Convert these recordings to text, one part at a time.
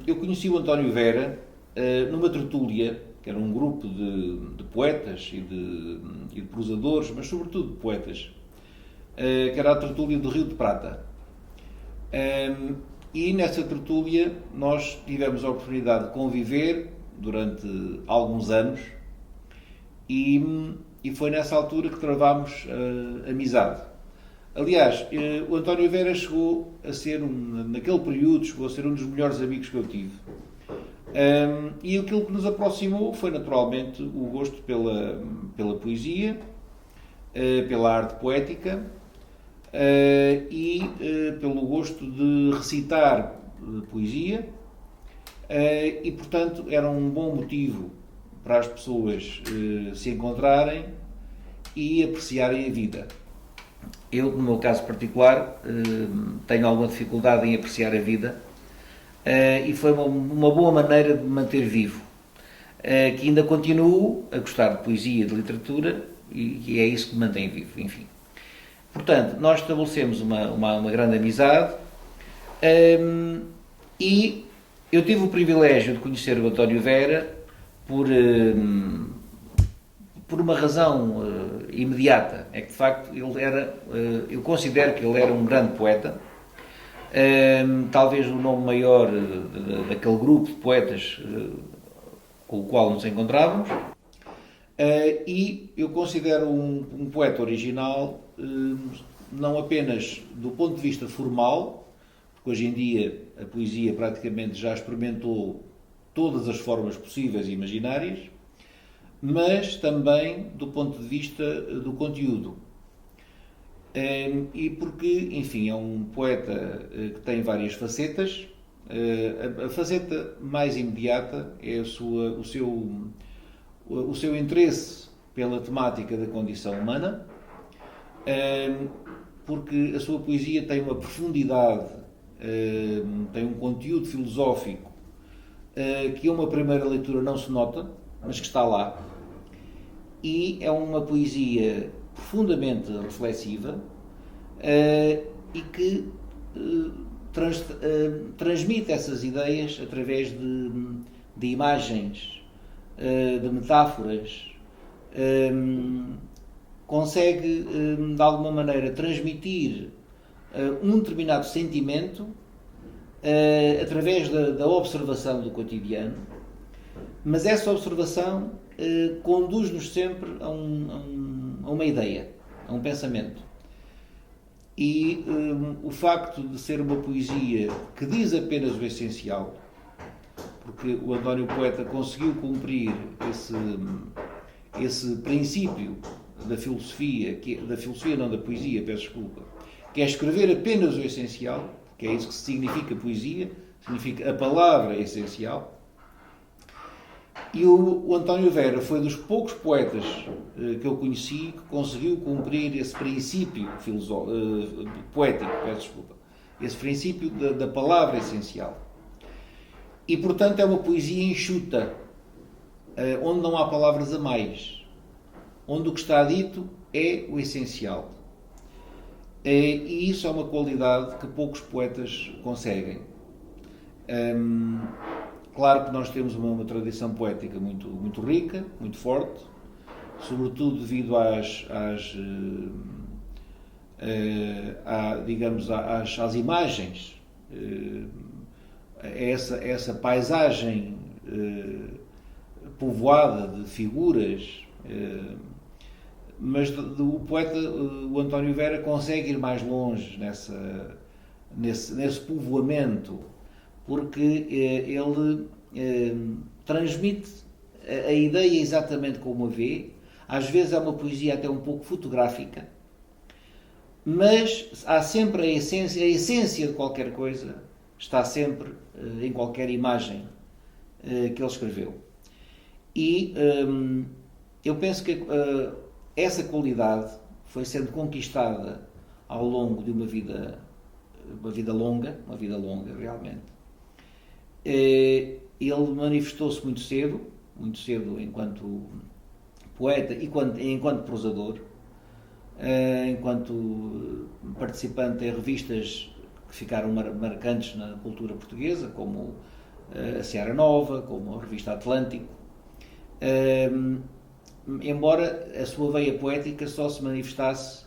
Eu conheci o António Vera numa tertúlia, que era um grupo de poetas e de prosadores, mas sobretudo de poetas, que era a tertúlia do Rio de Prata. E nessa tertúlia nós tivemos a oportunidade de conviver durante alguns anos e foi nessa altura que travámos amizade. Aliás, o António Vera chegou a ser, naquele período, chegou a ser um dos melhores amigos que eu tive. E aquilo que nos aproximou foi naturalmente o gosto pela poesia, pela arte poética e pelo gosto de recitar poesia e, portanto, era um bom motivo para as pessoas se encontrarem e apreciarem a vida. Eu, no meu caso particular, tenho alguma dificuldade em apreciar a vida e foi uma boa maneira de me manter vivo. Que ainda continuo a gostar de poesia e de literatura e é isso que me mantém vivo, enfim. Portanto, nós estabelecemos uma grande amizade e eu tive o privilégio de conhecer o António Vera por uma razão imediata. É que, de facto, ele era, eu considero que ele era um grande poeta, talvez o nome maior daquele grupo de poetas com o qual nos encontrávamos, e eu considero um poeta original não apenas do ponto de vista formal, porque hoje em dia a poesia praticamente já experimentou todas as formas possíveis e imaginárias, mas também do ponto de vista do conteúdo. E porque, enfim, é um poeta que tem várias facetas. A faceta mais imediata é o seu interesse pela temática da condição humana, porque a sua poesia tem uma profundidade, tem um conteúdo filosófico que a uma primeira leitura não se nota, mas que está lá. E é uma poesia profundamente reflexiva e que transmite essas ideias através de imagens, de metáforas, consegue de alguma maneira transmitir um determinado sentimento através da observação do cotidiano, mas essa observação conduz-nos sempre a uma ideia, a um pensamento. E o facto de ser uma poesia que diz apenas o essencial, porque o António Poeta conseguiu cumprir esse princípio da filosofia, não da poesia, peço desculpa, que é escrever apenas o essencial, que é isso que significa poesia, significa a palavra essencial. E o António Vera foi dos poucos poetas que eu conheci que conseguiu cumprir esse princípio poético, peço desculpa, esse princípio da palavra essencial. E, portanto, é uma poesia enxuta, onde não há palavras a mais, onde o que está dito é o essencial. E isso é uma qualidade que poucos poetas conseguem. Claro que nós temos uma tradição poética muito rica, muito forte, sobretudo devido às imagens, a essa paisagem povoada de figuras, mas o poeta, o António Vera, consegue ir mais longe nesse povoamento, porque ele transmite a ideia exatamente como a vê. Às vezes é uma poesia até um pouco fotográfica, mas há sempre a essência de qualquer coisa está sempre em qualquer imagem que ele escreveu. E eu penso que essa qualidade foi sendo conquistada ao longo de uma vida longa realmente. Ele manifestou-se muito cedo enquanto poeta e enquanto prosador, enquanto participante em revistas que ficaram marcantes na cultura portuguesa, como a Seara Nova, como a revista Atlântico, embora a sua veia poética só se manifestasse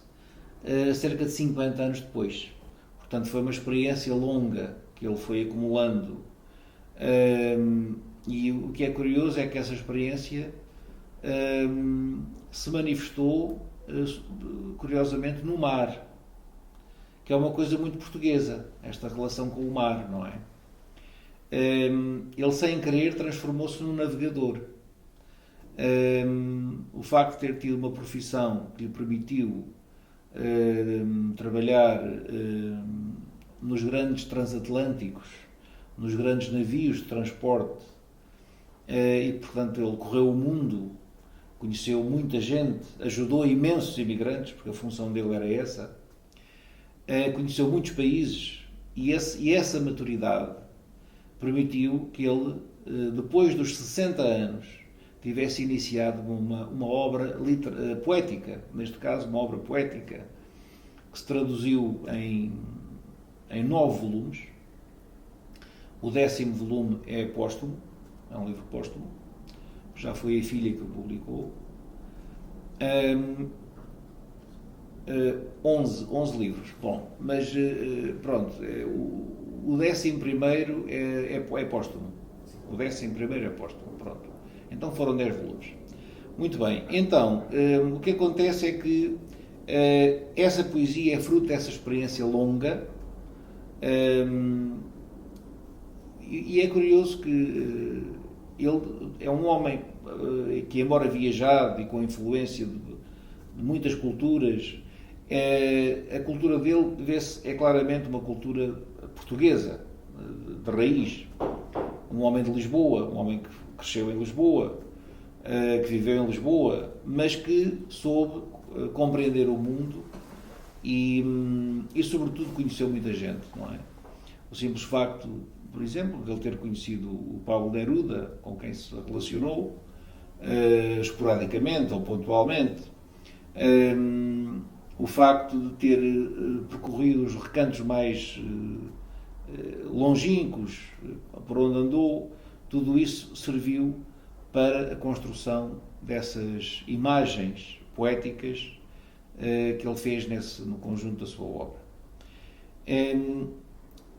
cerca de 50 anos depois. Portanto, foi uma experiência longa que ele foi acumulando. E o que é curioso é que essa experiência se manifestou, curiosamente, no mar, que é uma coisa muito portuguesa, esta relação com o mar, não é? Ele, sem querer, transformou-se num navegador. O facto de ter tido uma profissão que lhe permitiu trabalhar nos grandes transatlânticos, nos grandes navios de transporte, e, portanto, ele correu o mundo, conheceu muita gente, ajudou imensos imigrantes, porque a função dele era essa, conheceu muitos países, e essa maturidade permitiu que ele, depois dos 60 anos, tivesse iniciado uma obra poética, neste caso uma obra poética, que se traduziu em 9 volumes. O 10º volume é póstumo, é um livro póstumo, já foi a filha que o publicou. 11 livros, bom, mas pronto, o 11º é póstumo. O 11º é póstumo, pronto. Então foram 10 volumes. Muito bem, então, o que acontece é que essa poesia é fruto dessa experiência longa, e é curioso que ele é um homem que, embora viajado e com influência de muitas culturas, a cultura dele é claramente uma cultura portuguesa, de raiz. Um homem de Lisboa, um homem que cresceu em Lisboa, que viveu em Lisboa, mas que soube compreender o mundo e sobretudo, conheceu muita gente, não é? O simples facto, por exemplo, de ele ter conhecido o Pablo Neruda, com quem se relacionou, esporadicamente ou pontualmente, o facto de ter percorrido os recantos mais longínquos por onde andou, tudo isso serviu para a construção dessas imagens poéticas que ele fez no conjunto da sua obra.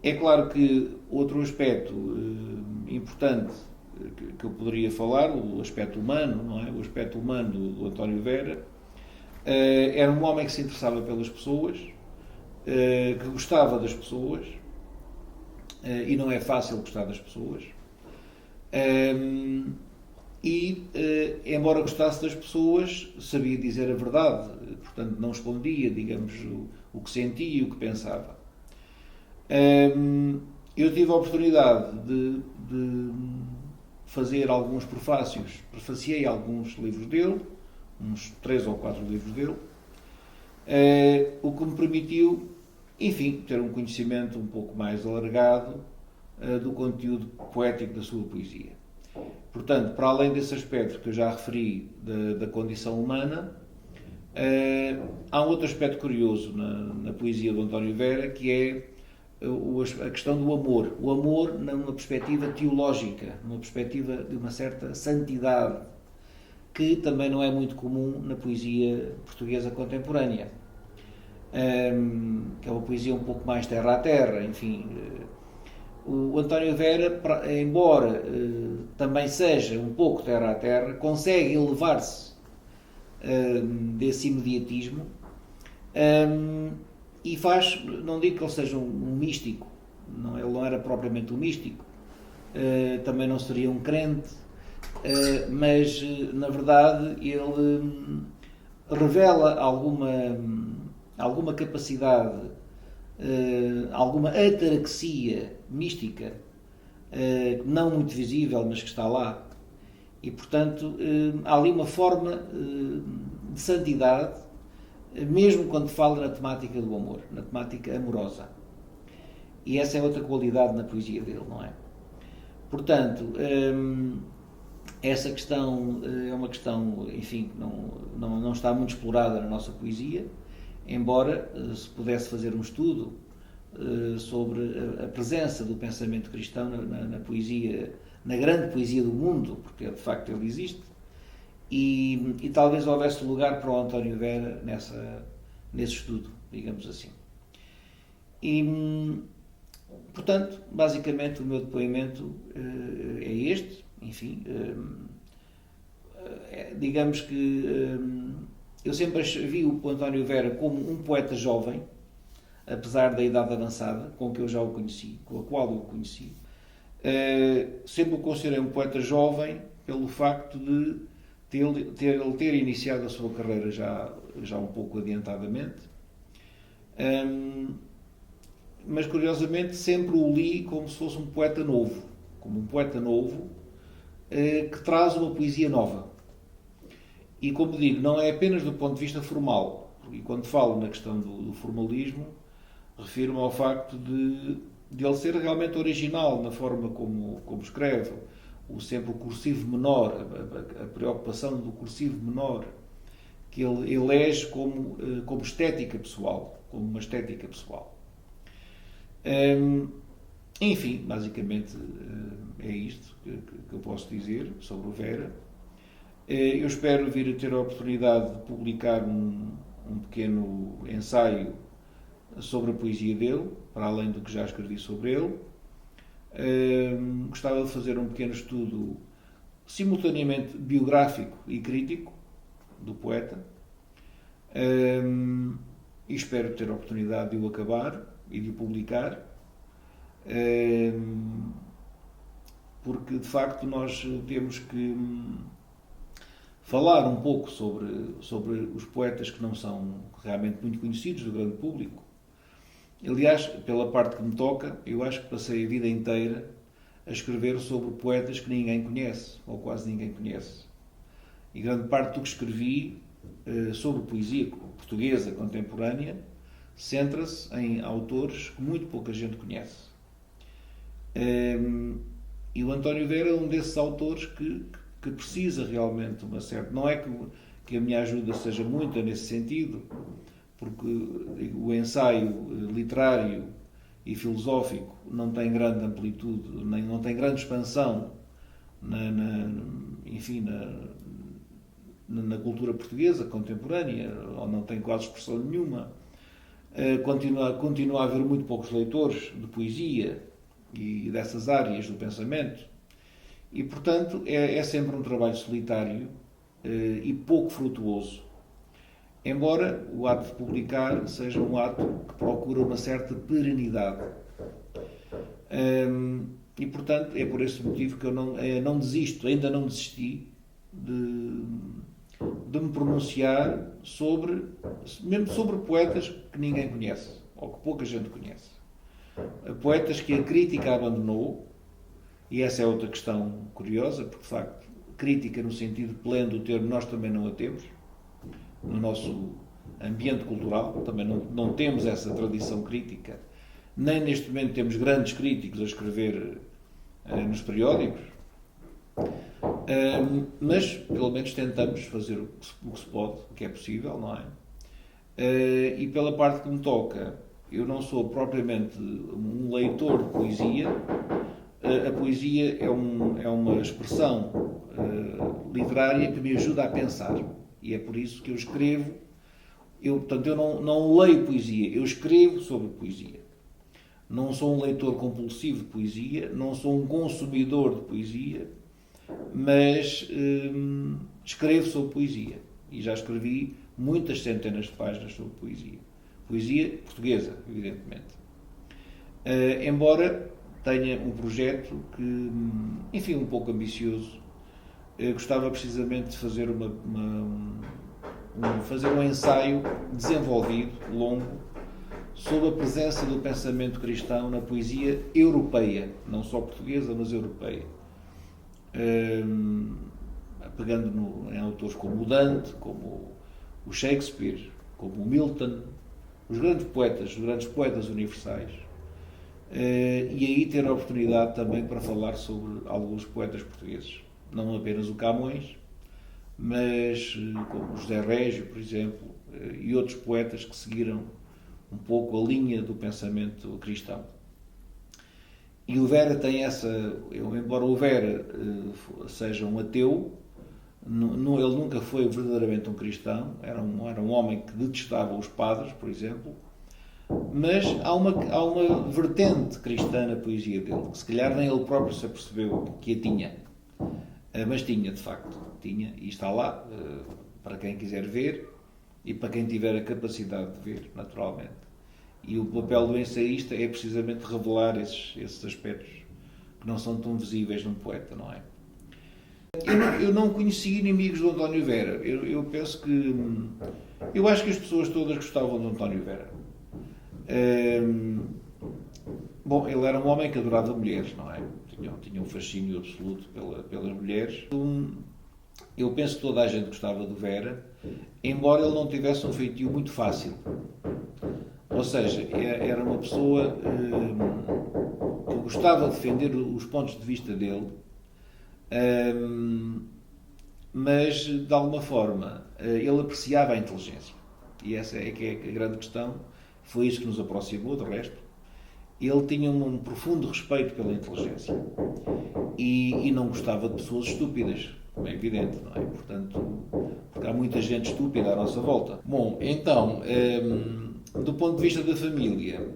É claro que outro aspecto importante que eu poderia falar, o aspecto humano, não é? O aspecto humano do António Vera, era um homem que se interessava pelas pessoas, que gostava das pessoas, e não é fácil gostar das pessoas, embora gostasse das pessoas, sabia dizer a verdade, portanto não escondia, digamos, o que sentia e o que pensava. Eu tive a oportunidade de fazer alguns prefácios, prefaciei alguns livros dele, uns 3 ou 4 livros dele, o que me permitiu, enfim, ter um conhecimento um pouco mais alargado do conteúdo poético da sua poesia. Portanto, para além desse aspecto que eu já referi da condição humana, há um outro aspecto curioso na poesia do António Vera, que é a questão do amor. O amor numa perspectiva teológica, numa perspectiva de uma certa santidade, que também não é muito comum na poesia portuguesa contemporânea, que é uma poesia um pouco mais terra a terra, enfim. O António Vera, embora também seja um pouco terra a terra, consegue elevar-se desse imediatismo, e faz, não digo que ele seja um místico, não, ele não era propriamente um místico, também não seria um crente, mas na verdade ele revela alguma capacidade, alguma ataraxia mística, não muito visível, mas que está lá, e portanto há ali uma forma de santidade, mesmo quando fala na temática do amor, na temática amorosa. E essa é outra qualidade na poesia dele, não é? Portanto, essa questão é uma questão, enfim, não está muito explorada na nossa poesia, embora se pudesse fazer um estudo sobre a presença do pensamento cristão na poesia, na grande poesia do mundo, porque de facto ele existe, e talvez houvesse lugar para o António Vera nesse estudo, digamos assim. E, portanto, basicamente o meu depoimento é este, enfim, digamos que eu sempre vi o António Vera como um poeta jovem, apesar da idade avançada, com que eu já o conheci, com a qual eu o conheci. Sempre o considerei um poeta jovem pelo facto de ele ter iniciado a sua carreira já um pouco adiantadamente. Mas curiosamente sempre o li como se fosse um poeta novo, como um poeta novo que traz uma poesia nova. E como digo, não é apenas do ponto de vista formal, e quando falo na questão do formalismo, refiro-me ao facto de ele ser realmente original na forma como escreve, sempre o cursivo menor, a preocupação do cursivo menor, que ele elege como estética pessoal, como uma estética pessoal. Enfim, basicamente é isto que eu posso dizer sobre o Vera. Eu espero vir a ter a oportunidade de publicar um pequeno ensaio sobre a poesia dele, para além do que já escrevi sobre ele. Gostava de fazer um pequeno estudo simultaneamente biográfico e crítico do poeta. E espero ter a oportunidade de o acabar e de o publicar, porque de facto nós temos que falar um pouco sobre os poetas que não são realmente muito conhecidos do grande público. Aliás, pela parte que me toca, eu acho que passei a vida inteira a escrever sobre poetas que ninguém conhece, ou quase ninguém conhece. E grande parte do que escrevi sobre poesia portuguesa contemporânea centra-se em autores que muito pouca gente conhece. E o António Vera é um desses autores que precisa realmente uma certa... Não é que a minha ajuda seja muita nesse sentido, porque o ensaio literário e filosófico não tem grande amplitude, nem não tem grande expansão na cultura portuguesa contemporânea, ou não tem quase expressão nenhuma. Continua a haver muito poucos leitores de poesia e dessas áreas do pensamento, e portanto é sempre um trabalho solitário e pouco frutuoso, embora o ato de publicar seja um ato que procura uma certa perenidade. E portanto é por esse motivo que eu não desisto, ainda não desisti de me pronunciar mesmo sobre poetas que ninguém conhece, ou que pouca gente conhece. Poetas que a crítica abandonou, e essa é outra questão curiosa, porque de facto, crítica no sentido pleno do termo, nós também não a temos. No nosso ambiente cultural também não temos essa tradição crítica, nem neste momento temos grandes críticos a escrever nos periódicos, mas pelo menos tentamos fazer o que se pode, o que é possível, não é? E pela parte que me toca, eu não sou propriamente um leitor de poesia. A poesia é uma expressão literária que me ajuda a pensar, e é por isso que eu escrevo. Portanto, eu não leio poesia, eu escrevo sobre poesia. Não sou um leitor compulsivo de poesia, não sou um consumidor de poesia, mas escrevo sobre poesia. E já escrevi muitas centenas de páginas sobre poesia. Poesia portuguesa, evidentemente. Embora tenha um projeto que, enfim, um pouco ambicioso. Gostava precisamente de fazer fazer um ensaio desenvolvido, longo, sobre a presença do pensamento cristão na poesia europeia, não só portuguesa, mas europeia. Pegando em autores como o Dante, como o Shakespeare, como o Milton, os grandes poetas universais. E aí ter a oportunidade também para falar sobre alguns poetas portugueses. Não apenas o Camões, mas como o José Régio, por exemplo, e outros poetas que seguiram um pouco a linha do pensamento cristão. E o Vera tem essa, embora o Vera seja um ateu, ele nunca foi verdadeiramente um cristão, era um homem que detestava os padres, por exemplo, mas há uma vertente cristã na poesia dele, que se calhar nem ele próprio se apercebeu que a tinha. Mas tinha, de facto, tinha, e está lá, para quem quiser ver e para quem tiver a capacidade de ver, naturalmente. E o papel do ensaísta é precisamente revelar esses aspectos que não são tão visíveis num poeta, não é? Eu não conheci inimigos do António Vera. Eu penso que... Eu acho que as pessoas todas gostavam do António Vera. Bom, ele era um homem que adorava mulheres, não é? Tinha um fascínio absoluto pelas mulheres. Eu penso que toda a gente gostava do Vera, embora ele não tivesse um feitio muito fácil. Ou seja, era uma pessoa que gostava de defender os pontos de vista dele, mas de alguma forma ele apreciava a inteligência. E essa é que é a grande questão. Foi isso que nos aproximou, de resto. Ele tinha um profundo respeito pela inteligência e não gostava de pessoas estúpidas, como é evidente, não é? Portanto, porque há muita gente estúpida à nossa volta. Bom, então, do ponto de vista da família,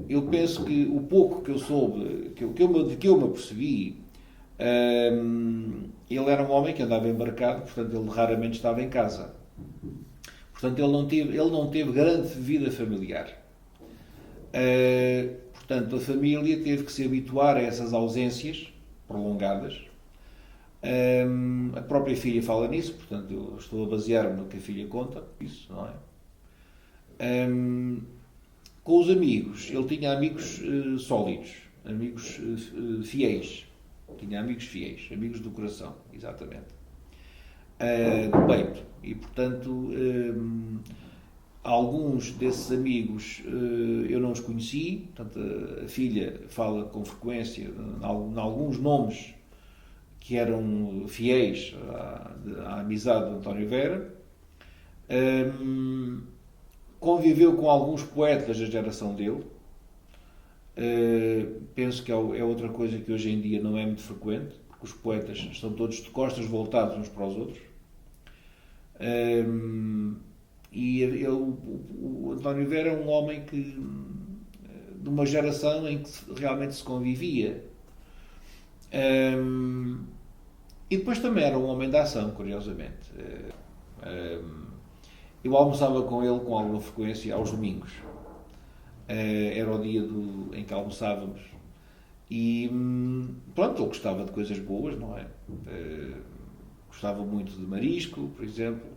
eu penso que o pouco que eu soube, que eu me apercebi, ele era um homem que andava embarcado, portanto ele raramente estava em casa. Portanto ele não teve grande vida familiar. Portanto a família teve que se habituar a essas ausências prolongadas. A própria filha fala nisso, portanto eu estou a basear-me no que a filha conta, isso, não é? Com os amigos, ele tinha amigos sólidos, amigos fiéis. Tinha amigos fiéis, amigos do coração, exatamente. Do peito. E, portanto, alguns desses amigos eu não os conheci. Portanto, a filha fala com frequência em alguns nomes que eram fiéis à amizade de António Vera. Conviveu com alguns poetas da geração dele. Penso que é outra coisa que hoje em dia não é muito frequente, porque os poetas estão todos de costas voltados uns para os outros. E o António Vera é um homem de uma geração em que realmente se convivia. E depois também era um homem da ação, curiosamente. Eu almoçava com ele com alguma frequência aos domingos. Era o dia em que almoçávamos. E pronto, ele gostava de coisas boas, não é? Gostava muito de marisco, por exemplo.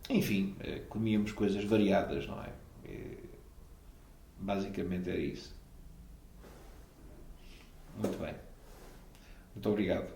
Enfim, comíamos coisas variadas, não é? Basicamente era isso. Muito bem. Muito obrigado.